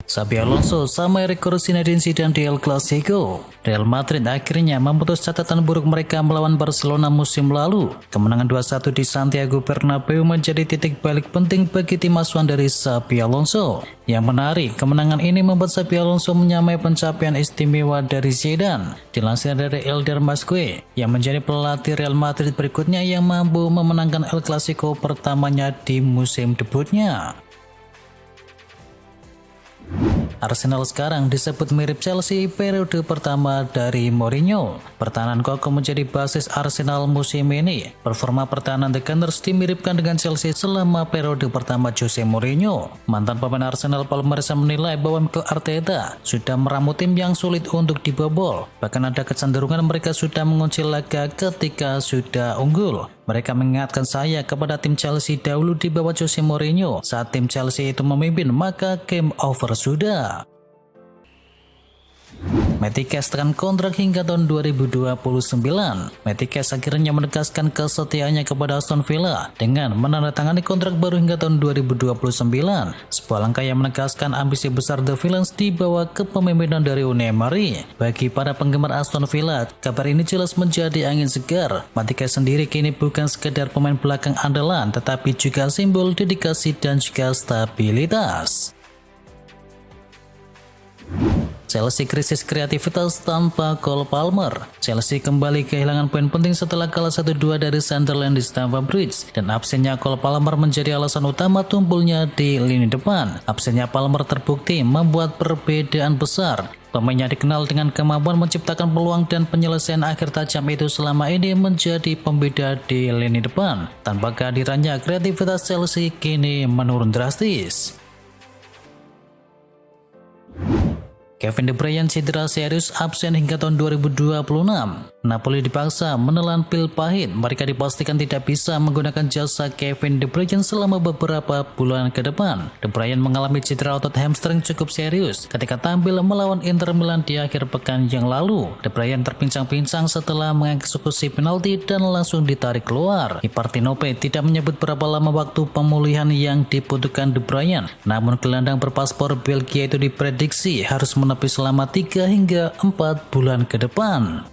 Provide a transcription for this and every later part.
Xabi Alonso sama rekor Zinedine Zidane di El Clasico. Real Madrid akhirnya memutus catatan buruk mereka melawan Barcelona musim lalu. Kemenangan 2-1 di Santiago Bernabeu menjadi titik balik penting bagi tim asuhan dari Xabi Alonso. Yang menarik, kemenangan ini membuat Xabi Alonso menyamai pencapaian istimewa dari Zidane. Dilansir dari El Dermasque, yang menjadi pelatih Real Madrid berikutnya yang mampu memenangkan El Clasico pertamanya di musim debutnya. Arsenal sekarang disebut mirip Chelsea periode pertama dari Mourinho. Pertahanan kokoh menjadi basis Arsenal musim ini. Performa pertahanan The Gunners dimiripkan dengan Chelsea selama periode pertama Jose Mourinho. Mantan pemain Arsenal Paul Merson menilai bahwa Mikel Arteta sudah meramu tim yang sulit untuk dibobol. Bahkan ada kecenderungan mereka sudah mengunci laga ketika sudah unggul. Mereka mengingatkan saya kepada tim Chelsea dahulu di bawah Jose Mourinho. Saat tim Chelsea itu memimpin, maka game over sudah. Matty Cash tekan kontrak hingga tahun 2029. Matty Cash akhirnya menegaskan kesetiaannya kepada Aston Villa dengan menandatangani kontrak baru hingga tahun 2029. Sebuah langkah yang menegaskan ambisi besar The Villains di bawah kepemimpinan dari Unai Emery. Bagi para penggemar Aston Villa, kabar ini jelas menjadi angin segar. Matty Cash sendiri kini bukan sekedar pemain belakang andalan, tetapi juga simbol dedikasi dan juga stabilitas. Chelsea krisis kreativitas tanpa Cole Palmer. Chelsea kembali kehilangan poin penting setelah kalah 1-2 dari Sunderland di Stamford Bridge, dan absennya Cole Palmer menjadi alasan utama tumpulnya di lini depan. Absennya Palmer terbukti membuat perbedaan besar. Pemainnya dikenal dengan kemampuan menciptakan peluang dan penyelesaian akhir tajam itu selama ini menjadi pembeda di lini depan. Tanpa kehadirannya, kreativitas Chelsea kini menurun drastis. Kevin De Bruyne cedera serius absen hingga tahun 2026. Napoli dipaksa menelan pil pahit. Mereka dipastikan tidak bisa menggunakan jasa Kevin De Bruyne selama beberapa bulan ke depan. De Bruyne mengalami cedera otot hamstring cukup serius ketika tampil melawan Inter Milan di akhir pekan yang lalu. De Bruyne terpincang-pincang setelah mengeksekusi penalti dan langsung ditarik keluar. Kiper Tinope tidak menyebut berapa lama waktu pemulihan yang dibutuhkan De Bruyne. Namun gelandang berpaspor Belgia itu diprediksi harus menepi selama 3 hingga 4 bulan ke depan.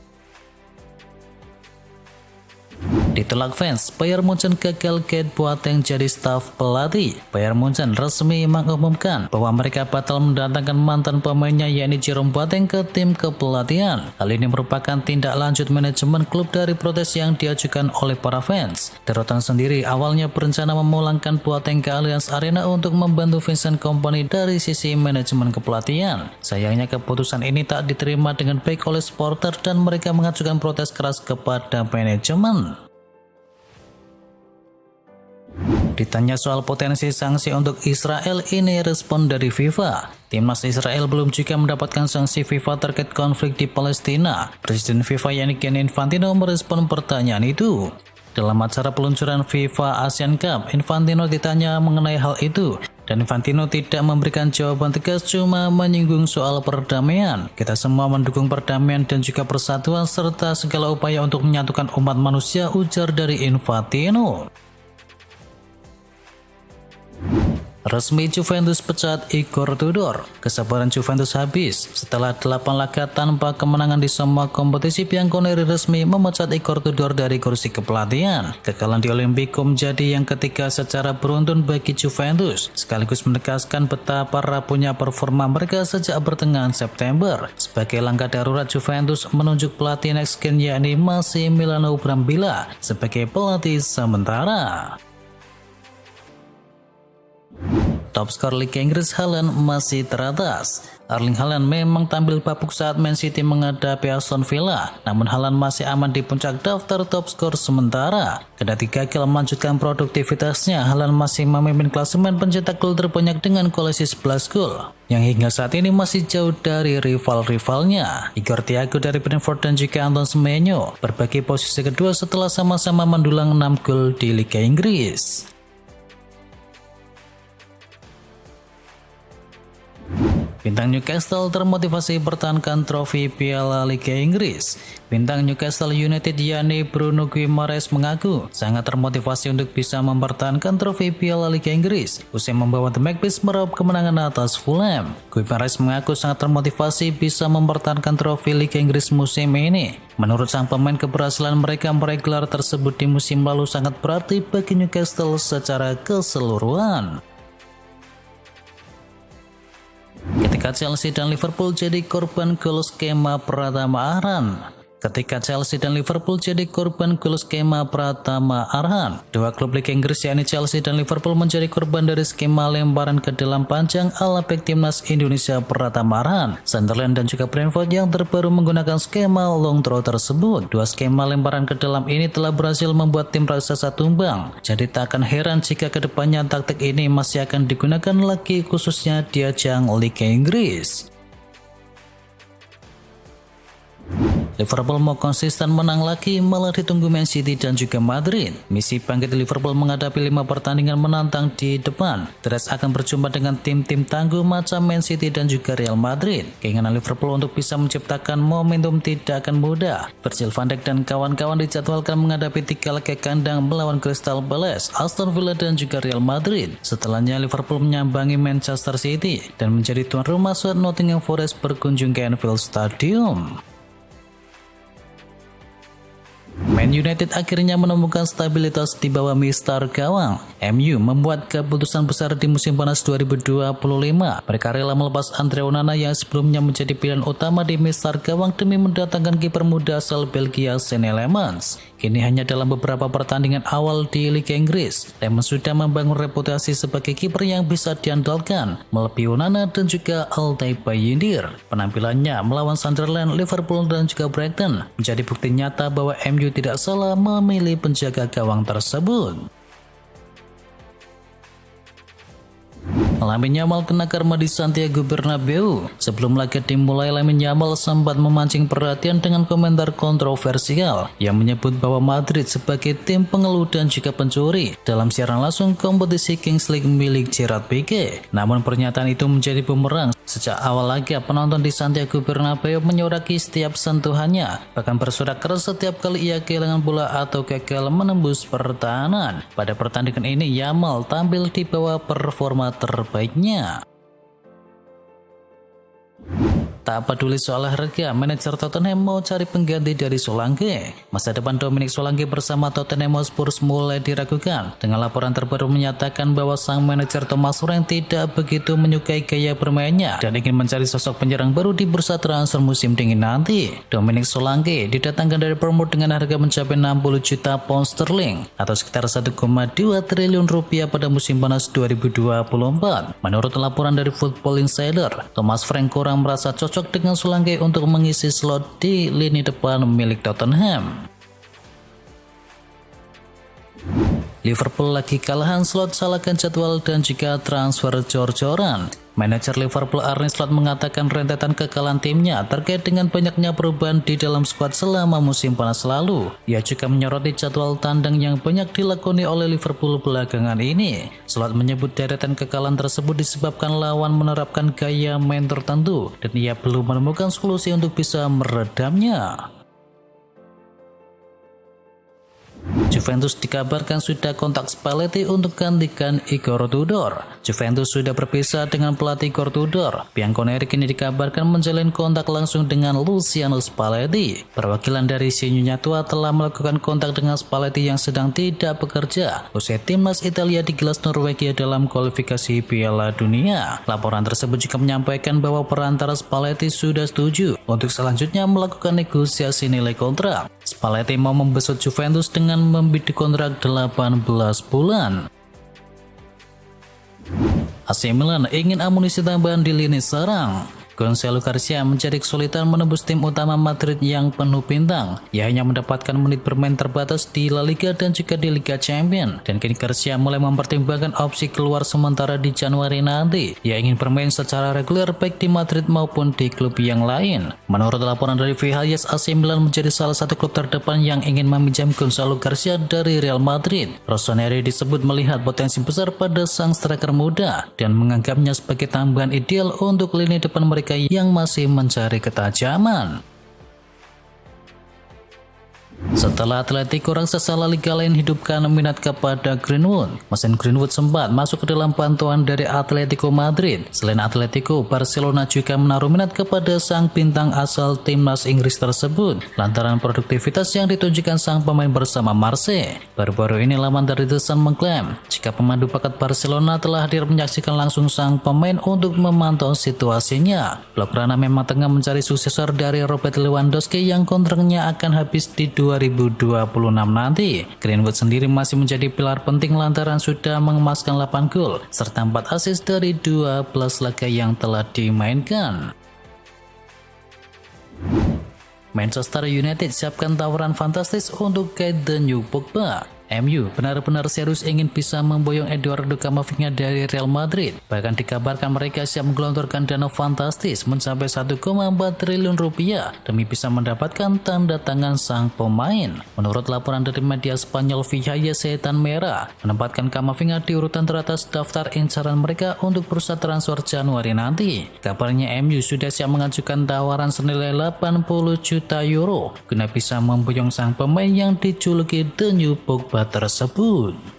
Ditolak fans, Bayern Munchen gagal Kate Boateng jadi staf pelatih. Bayern Munchen resmi mengumumkan bahwa mereka batal mendatangkan mantan pemainnya yakni Jerome Boateng ke tim kepelatihan. Hal ini merupakan tindak lanjut manajemen klub dari protes yang diajukan oleh para fans. The Rotten sendiri awalnya berencana memulangkan Boateng ke Allianz Arena untuk membantu Vincent Kompany dari sisi manajemen kepelatihan. Sayangnya keputusan ini tak diterima dengan baik oleh supporter dan mereka mengajukan protes keras kepada manajemen. Ditanya soal potensi sanksi untuk Israel, ini respon dari FIFA. Timnas Israel belum juga mendapatkan sanksi FIFA terkait konflik di Palestina. Presiden FIFA yakni Gianni Infantino merespon pertanyaan itu. Dalam acara peluncuran FIFA Asian Cup, Infantino ditanya mengenai hal itu. Dan Infantino tidak memberikan jawaban tegas, cuma menyinggung soal perdamaian. Kita semua mendukung perdamaian dan juga persatuan serta segala upaya untuk menyatukan umat manusia, ujar dari Infantino. Resmi Juventus pecat Igor Tudor. Kesabaran Juventus habis. Setelah 8 laga tanpa kemenangan di semua kompetisi, Bianconeri resmi memecat Igor Tudor dari kursi kepelatihan. Kekalahan di Olimpico menjadi yang ketiga secara beruntun bagi Juventus, sekaligus menegaskan betapa rapuhnya performa mereka sejak pertengahan September. Sebagai langkah darurat, Juventus menunjuk pelatih next gen yakni Massimiliano Brambilla sebagai pelatih sementara. Top skor Liga Inggris Haaland masih teratas. Erling Haaland memang tampil bapuk saat Man City menghadapi Aston Villa, namun Haaland masih aman di puncak daftar top skor sementara. Kendati gagal melanjutkan produktivitasnya, Haaland masih memimpin klasemen pencetak gol terbanyak dengan koleksi 11 gol, yang hingga saat ini masih jauh dari rival-rivalnya. Igor Thiago dari Brentford dan juga Anton Semenyo berbagi posisi kedua setelah sama-sama mendulang 6 gol di Liga Inggris. Bintang Newcastle termotivasi pertahankan trofi Piala Liga Inggris. Bintang Newcastle United yakni Bruno Guimaraes mengaku sangat termotivasi untuk bisa mempertahankan trofi Piala Liga Inggris usai membawa The Magpies meraup kemenangan atas Fulham. Guimaraes mengaku sangat termotivasi bisa mempertahankan trofi Liga Inggris musim ini. Menurut sang pemain, keberhasilan mereka meraih gelar tersebut di musim lalu sangat berarti bagi Newcastle secara keseluruhan. Ketika Chelsea dan Liverpool jadi korban gol skema Pratama Arhan. Ketika Chelsea dan Liverpool jadi korban gol skema Pratama Arhan, dua klub Liga Inggris yakni Chelsea dan Liverpool menjadi korban dari skema lemparan ke dalam panjang ala bek timnas Indonesia Pratama Arhan. Sunderland dan juga Brentford yang terbaru menggunakan skema long throw tersebut. Dua skema lemparan ke dalam ini telah berhasil membuat tim raksasa tumbang. Jadi tak akan heran jika kedepannya taktik ini masih akan digunakan lagi khususnya di ajang Liga Inggris. Liverpool mau konsisten menang lagi malah ditunggu Man City dan juga Madrid. Misi bangkit Liverpool menghadapi 5 pertandingan menantang di depan. Terus akan berjumpa dengan tim-tim tangguh macam Man City dan juga Real Madrid. Keinginan Liverpool untuk bisa menciptakan momentum tidak akan mudah. Virgil van Dijk dan kawan-kawan dijadwalkan menghadapi 3 laga kandang melawan Crystal Palace, Aston Villa dan juga Real Madrid. Setelahnya Liverpool menyambangi Manchester City dan menjadi tuan rumah saat Nottingham Forest berkunjung ke Anfield Stadium. Man United akhirnya menemukan stabilitas di bawah mistar gawang. MU membuat keputusan besar di musim panas 2025. Mereka rela melepas Andre Onana yang sebelumnya menjadi pilihan utama di mistar gawang demi mendatangkan kiper muda asal Belgia Sean Lemans. Kini hanya dalam beberapa pertandingan awal di Liga Inggris, Lemans sudah membangun reputasi sebagai kiper yang bisa diandalkan, melebihi Onana dan juga Altay Bayindir. Penampilannya melawan Sunderland, Liverpool dan juga Brighton menjadi bukti nyata bahwa MU tidak salah memilih penjaga gawang tersebut. Lamine Yamal kena karma di Santiago Bernabeu. Sebelum laga dimulai, Lamine Yamal sempat memancing perhatian dengan komentar kontroversial yang menyebut bahwa Madrid sebagai tim pengeluh dan juga pencuri dalam siaran langsung kompetisi Kings League milik Gerard Pique. Namun pernyataan itu menjadi bumerang. Sejak awal laga, penonton di Santiago Bernabeu menyoraki setiap sentuhannya, bahkan bersorak keras setiap kali ia kehilangan bola atau gagal menembus pertahanan. Pada pertandingan ini, Yamal tampil di bawah performa terbaiknya. Tak peduli soal harga, manajer Tottenham mau cari pengganti dari Solanke. Masa depan Dominic Solanke bersama Tottenham Hotspur mulai diragukan. Dengan laporan terbaru menyatakan bahwa sang manajer Thomas Frank tidak begitu menyukai gaya bermainnya dan ingin mencari sosok penyerang baru di bursa transfer musim dingin nanti. Dominic Solanke didatangkan dari Bournemouth dengan harga mencapai 60 juta pound sterling atau sekitar 1,2 triliun rupiah pada musim panas 2024. Menurut laporan dari Football Insider, Thomas Frank kurang merasa cocok dengan Solanke untuk mengisi slot di lini depan milik Tottenham. Liverpool lagi kalahan slot, salahkan jadwal dan juga transfer jor-joran. Manajer Liverpool Arne Slot mengatakan rentetan kekalahan timnya terkait dengan banyaknya perubahan di dalam skuad selama musim panas lalu. Ia juga menyoroti jadwal tandang yang banyak dilakoni oleh Liverpool belakangan ini. Slot menyebut deretan kekalahan tersebut disebabkan lawan menerapkan gaya main tertentu dan ia belum menemukan solusi untuk bisa meredamnya. Juventus dikabarkan sudah kontak Spalletti untuk gantikan Igor Tudor. Juventus sudah berpisah dengan pelatih Igor Tudor. Bianconeri kini dikabarkan menjalin kontak langsung dengan Luciano Spalletti. Perwakilan dari Sinyonya Tua telah melakukan kontak dengan Spalletti yang sedang tidak bekerja usai timnas Italia digelas Norwegia dalam kualifikasi Piala Dunia. Laporan tersebut juga menyampaikan bahwa perantara Spalletti sudah setuju untuk selanjutnya melakukan negosiasi nilai kontrak. Spalletti mau membesut Juventus dengan membidik kontrak 18 bulan. AC Milan ingin amunisi tambahan di lini serang. Gonzalo Garcia menjadi kesulitan menembus tim utama Madrid yang penuh bintang. Ia hanya mendapatkan menit bermain terbatas di La Liga dan juga di Liga Champions. Dan kini Garcia mulai mempertimbangkan opsi keluar sementara di Januari nanti. Ia ingin bermain secara reguler baik di Madrid maupun di klub yang lain. Menurut laporan dari Vihalles, AC Milan menjadi salah satu klub terdepan yang ingin meminjam Gonzalo Garcia dari Real Madrid. Rossoneri disebut melihat potensi besar pada sang striker muda dan menganggapnya sebagai tambahan ideal untuk lini depan mereka yang masih mencari ketajaman. Setelah Atletico, raksasa La Liga lain hidupkan minat kepada Greenwood. Mesin Greenwood sempat masuk ke dalam pantauan dari Atletico Madrid. Selain Atletico, Barcelona juga menaruh minat kepada sang bintang asal timnas Inggris tersebut lantaran produktivitas yang ditunjukkan sang pemain bersama Marseille. Baru-baru ini laman dari The Sun mengklaim jika pemandu bakat Barcelona telah hadir menyaksikan langsung sang pemain untuk memantau situasinya. Blaugrana memang tengah mencari suksesor dari Robert Lewandowski yang kontraknya akan habis di 2026 nanti. Greenwood sendiri masih menjadi pilar penting lantaran sudah mengemaskan 8 gol serta 4 assist dari 12 laga yang telah dimainkan. Manchester United siapkan tawaran fantastis untuk Get the New Pogba. MU benar-benar serius ingin bisa memboyong Eduardo Camavinga dari Real Madrid. Bahkan dikabarkan mereka siap menggelontorkan dana fantastis mencapai 1,4 triliun rupiah demi bisa mendapatkan tanda tangan sang pemain. Menurut laporan dari media Spanyol, Vihalles Setan Merah menempatkan Camavinga di urutan teratas daftar incaran mereka untuk bursa transfer Januari nanti. Kabarnya MU sudah siap mengajukan tawaran senilai 80 juta euro guna bisa memboyong sang pemain yang dijuluki The New Pogba tersebut.